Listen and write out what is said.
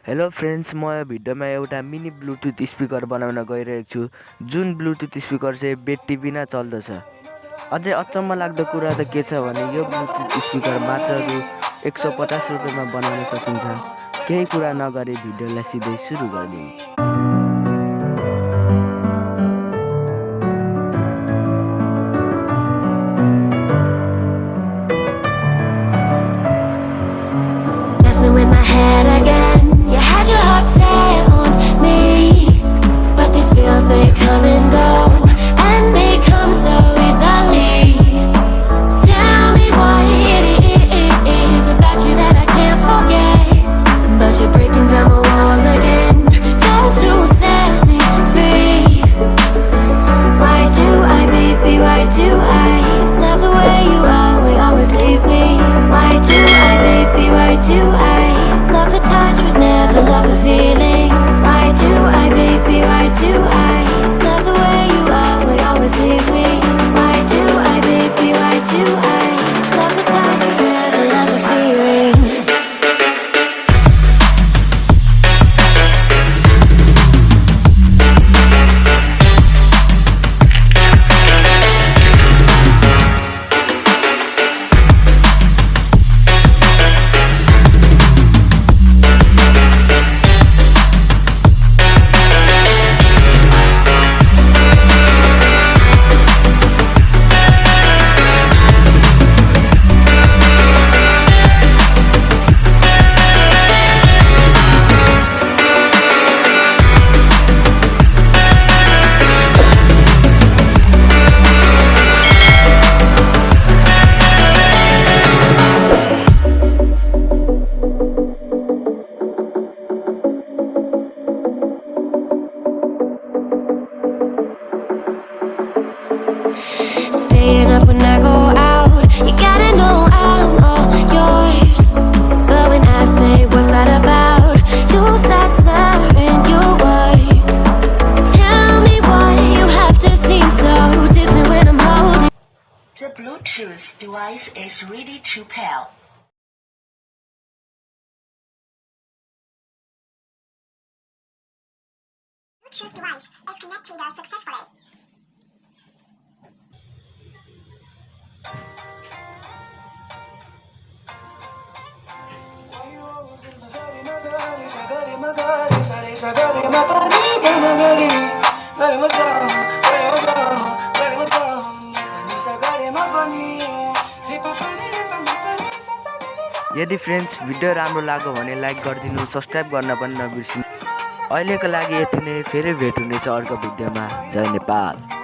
Hello friends, म यो भिडियोमा एउटा मिनी ब्लुटुथ स्पिकर बनाउन गइरहेको छु, जुन ब्लुटुथ स्पिकर चाहिँ ब्याट्री बिना चल्दछ। अझै अचम्म लाग्दो कुरा त के छ भने यो ब्लुटुथ स्पिकर मात्र रु 150 रुपियाँमा बनाउन सकिन्छ। केही कुरा नगरी भिडियोलाई सिधै सुरु गरिदिउँ। With my head again, you had your heart set on me, but these feels they come and go, and they come so easily. Tell me what it is about you that I can't forget, but you're breaking down my walls again, just to set me free. Why do I, baby, why do I love the way you always leave me? Why do I, baby, why do I love the touch but never love the feeling? Why do I, baby, why do I love the way you always leave me? Why do I, baby, why do I love the touch but never love the feeling? Staying up when I go out, you gotta know I'm all yours. But when I say what's that about, you start slurring your words. Tell me why you have to seem so distant when I'm holding. The Bluetooth device is ready to pair. Bluetooth device is connected successfully. यदि friends video राम्रो लाग्यो भने like गरिदिनु, subscribe गर्न पनि नबिर्सिनु। अहिलेको लागि यति नै, फेरि भेट हुनेछ अर्को भिडियोमा। जय नेपाल।